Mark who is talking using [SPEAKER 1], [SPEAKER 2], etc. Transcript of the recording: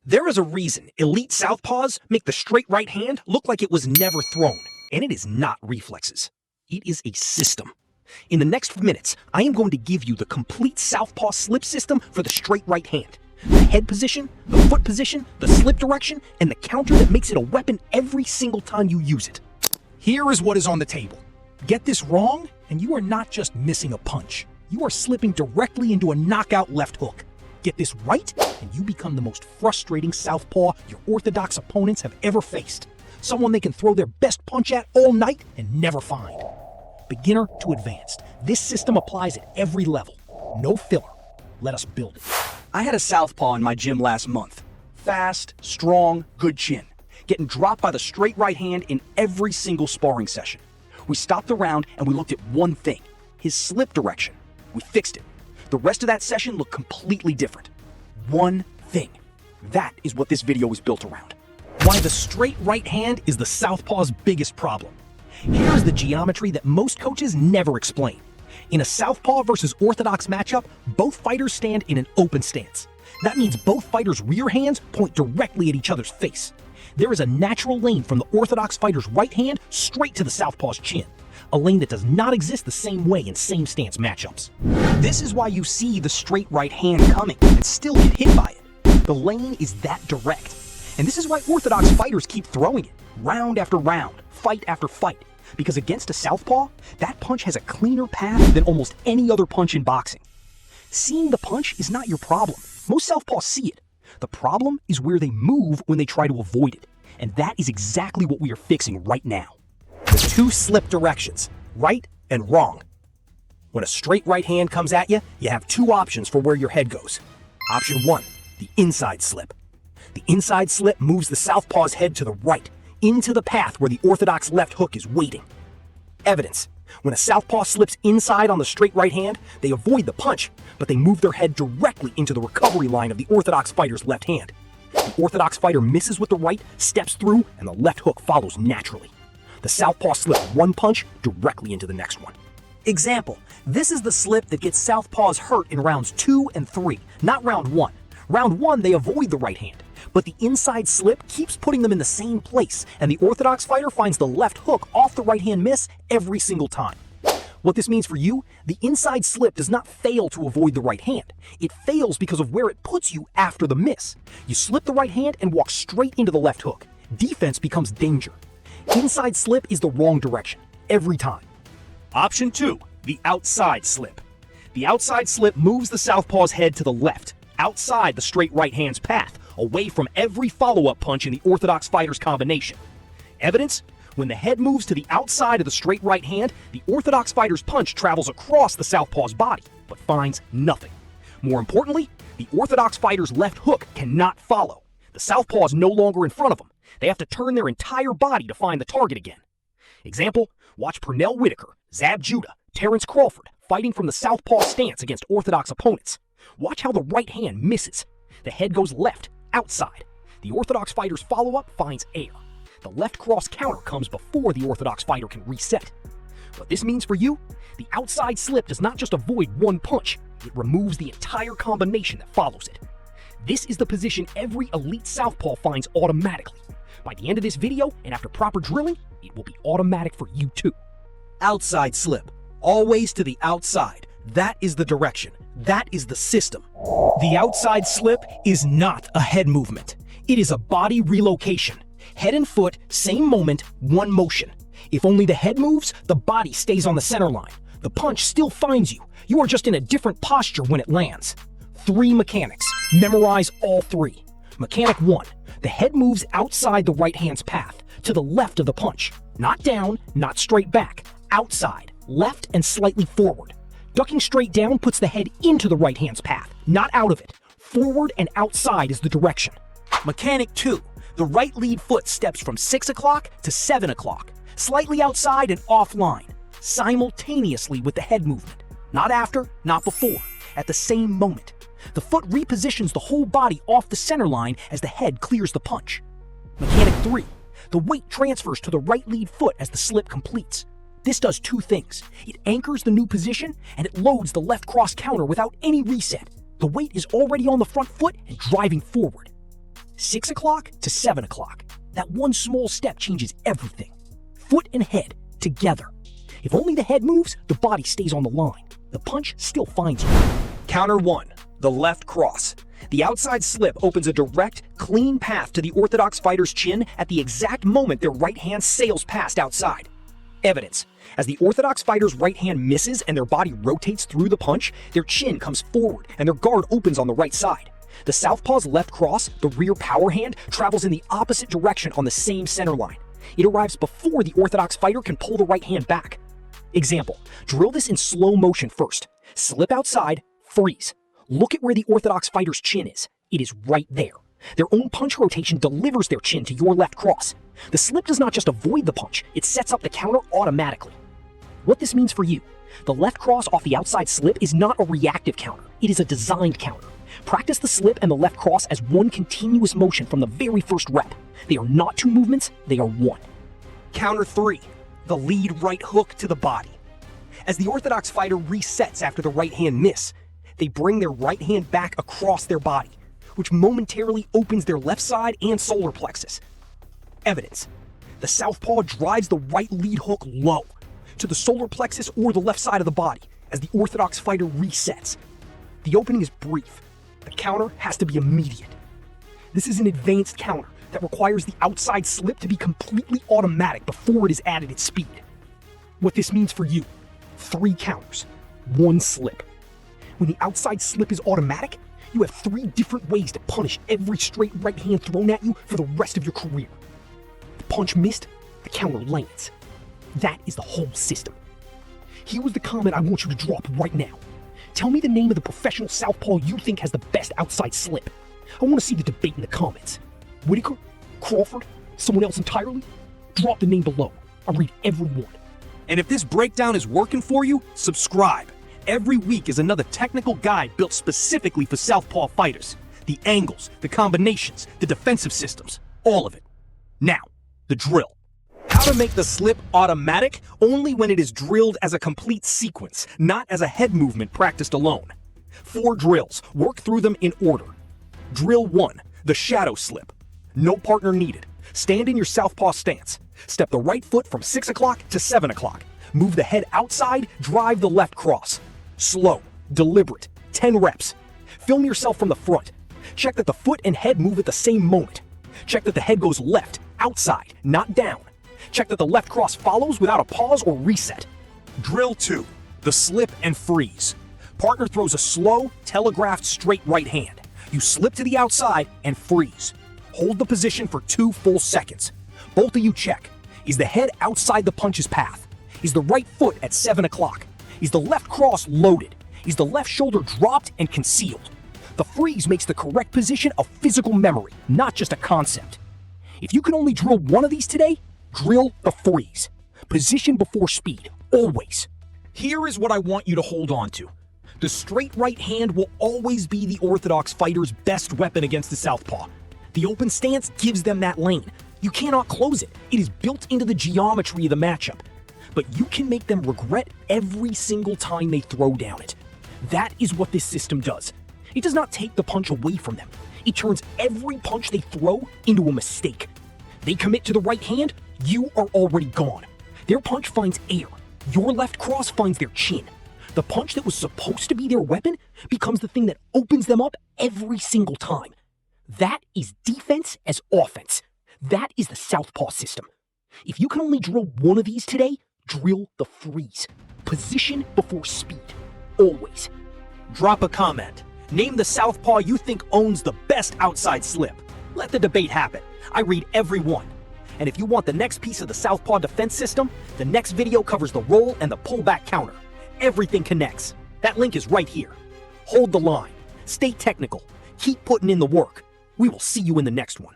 [SPEAKER 1] There is a reason elite southpaws make the straight right hand look like it was never thrown, and it is not reflexes. It is a system. In the next minutes, I am going to give you the complete southpaw slip system for the straight right hand. The head position, the foot position, the slip direction, and the counter that makes it a weapon every single time you use it.
[SPEAKER 2] Here is what is on the table. Get this wrong, and you are not just missing a punch. You are slipping directly into a knockout left hook. Get this right, and you become the most frustrating southpaw your orthodox opponents have ever faced. Someone they can throw their best punch at all night and never find. Beginner to advanced, this system applies at every level. No filler. Let us build it.
[SPEAKER 3] I had a southpaw in my gym last month. Fast, strong, good chin. Getting dropped by the straight right hand in every single sparring session. We stopped the round and we looked at one thing, his slip direction. We fixed it. The rest of that session looked completely different. One thing. That is what this video is built around.
[SPEAKER 2] Why the straight right hand is the southpaw's biggest problem. Here is the geometry that most coaches never explain. In a southpaw versus orthodox matchup, both fighters stand in an open stance. That means both fighters' rear hands point directly at each other's face. There is a natural lane from the orthodox fighter's right hand straight to the southpaw's chin. A lane that does not exist the same way in same stance matchups.
[SPEAKER 3] This is why you see the straight right hand coming and still get hit by it. The lane is that direct. And this is why orthodox fighters keep throwing it, round after round, fight after fight. Because against a southpaw, that punch has a cleaner path than almost any other punch in boxing. Seeing the punch is not your problem. Most southpaws see it. The problem is where they move when they try to avoid it. And that is exactly what we are fixing right now.
[SPEAKER 1] The two slip directions, right and wrong. When a straight right hand comes at you, you have two options for where your head goes. Option 1, the inside slip. The inside slip moves the southpaw's head to the right, into the path where the orthodox left hook is waiting. Evidence. When a southpaw slips inside on the straight right hand, they avoid the punch, but they move their head directly into the recovery line of the orthodox fighter's left hand. The orthodox fighter misses with the right, steps through, and the left hook follows naturally. The southpaw slips one punch directly into the next one. Example, this is the slip that gets southpaws hurt in rounds 2 and 3, not round 1. Round 1, they avoid the right hand, but the inside slip keeps putting them in the same place, and the orthodox fighter finds the left hook off the right hand miss every single time. What this means for you, the inside slip does not fail to avoid the right hand. It fails because of where it puts you after the miss. You slip the right hand and walk straight into the left hook. Defense becomes danger. Inside slip is the wrong direction, every time. Option 2, the outside slip. The outside slip moves the southpaw's head to the left, outside the straight right hand's path, away from every follow-up punch in the orthodox fighter's combination. Evidence? When the head moves to the outside of the straight right hand, the orthodox fighter's punch travels across the southpaw's body, but finds nothing. More importantly, the orthodox fighter's left hook cannot follow. The southpaw is no longer in front of them. They have to turn their entire body to find the target again. Example, watch Pernell Whitaker, Zab Judah, Terence Crawford fighting from the southpaw stance against orthodox opponents. Watch how the right hand misses. The head goes left, outside. The orthodox fighter's follow-up finds air. The left cross counter comes before the orthodox fighter can reset. What this means for you, the outside slip does not just avoid one punch, it removes the entire combination that follows it. This is the position every elite southpaw finds automatically. By the end of this video, and after proper drilling, it will be automatic for you too. Outside slip. Always to the outside. That is the direction. That is the system. The outside slip is not a head movement. It is a body relocation. Head and foot, same moment, one motion. If only the head moves, the body stays on the center line. The punch still finds you. You are just in a different posture when it lands. 3 mechanics. Memorize all 3. Mechanic 1. The head moves outside the right hand's path, to the left of the punch. Not down, not straight back. Outside, left and slightly forward. Ducking straight down puts the head into the right hand's path, not out of it. Forward and outside is the direction. Mechanic 2. The right lead foot steps from 6 o'clock to 7 o'clock, slightly outside and offline, simultaneously with the head movement. Not after, not before, at the same moment. The foot repositions the whole body off the center line as the head clears the punch. Mechanic 3. The weight transfers to the right lead foot as the slip completes. This does 2 things. It anchors the new position, and it loads the left cross counter without any reset. The weight is already on the front foot and driving forward.
[SPEAKER 2] 6 o'clock to 7 o'clock. That one small step changes everything. Foot and head together. If only the head moves, the body stays on the line. The punch still finds you.
[SPEAKER 1] Counter 1, the left cross. The outside slip opens a direct, clean path to the orthodox fighter's chin at the exact moment their right hand sails past outside. Evidence. As the orthodox fighter's right hand misses and their body rotates through the punch, their chin comes forward and their guard opens on the right side. The southpaw's left cross, the rear power hand, travels in the opposite direction on the same center line. It arrives before the orthodox fighter can pull the right hand back. Example, drill this in slow motion first. Slip outside, freeze. Look at where the orthodox fighter's chin is. It is right there. Their own punch rotation delivers their chin to your left cross. The slip does not just avoid the punch, it sets up the counter automatically. What this means for you, the left cross off the outside slip is not a reactive counter, it is a designed counter. Practice the slip and the left cross as one continuous motion from the very first rep. They are not two movements, they are one. Counter 3, the lead right hook to the body. As the orthodox fighter resets after the right hand miss, they bring their right hand back across their body, which momentarily opens their left side and solar plexus. Evidence. The southpaw drives the right lead hook low, to the solar plexus or the left side of the body, as the orthodox fighter resets. The opening is brief. The counter has to be immediate. This is an advanced counter that requires the outside slip to be completely automatic before it is added at speed. What this means for you, 3 counters, 1 slip. When the outside slip is automatic, you have 3 different ways to punish every straight right hand thrown at you for the rest of your career. The punch missed, the counter lands. That is the whole system. Here was the comment I want you to drop right now. Tell me the name of the professional southpaw you think has the best outside slip. I want to see the debate in the comments. Whitaker? Crawford? Someone else entirely? Drop the name below. I'll read every one. And if this breakdown is working for you, subscribe. Every week is another technical guide built specifically for southpaw fighters. The angles, the combinations, the defensive systems, all of it. Now, the drill. How to make the slip automatic only when it is drilled as a complete sequence, not as a head movement practiced alone. 4 drills, work through them in order. Drill 1, the shadow slip. No partner needed. Stand in your southpaw stance. Step the right foot from 6 o'clock to 7 o'clock. Move the head outside, drive the left cross. Slow, deliberate, 10 reps. Film yourself from the front. Check that the foot and head move at the same moment. Check that the head goes left, outside, not down. Check that the left cross follows without a pause or reset. Drill 2, the slip and freeze. Partner throws a slow, telegraphed straight right hand. You slip to the outside and freeze. Hold the position for 2 full seconds. Both of you check. Is the head outside the punch's path? Is the right foot at 7 o'clock? Is the left cross loaded? Is the left shoulder dropped and concealed? The freeze makes the correct position a physical memory, not just a concept. If you can only drill one of these today, drill the freeze. Position before speed, always. Here is what I want you to hold on to. The straight right hand will always be the orthodox fighter's best weapon against the southpaw. The open stance gives them that lane. You cannot close it. It is built into the geometry of the matchup. But you can make them regret every single time they throw down it. That is what this system does. It does not take the punch away from them. It turns every punch they throw into a mistake. They commit to the right hand, you are already gone. Their punch finds air. Your left cross finds their chin. The punch that was supposed to be their weapon becomes the thing that opens them up every single time. That is defense as offense. That is the southpaw system. If you can only drill one of these today, drill the freeze. Position before speed. Always. Drop a comment. Name the southpaw you think owns the best outside slip. Let the debate happen. I read every one. And if you want the next piece of the Southpaw Defense System, the next video covers the roll and the pullback counter. Everything connects. That link is right here. Hold the line. Stay technical. Keep putting in the work. We will see you in the next one.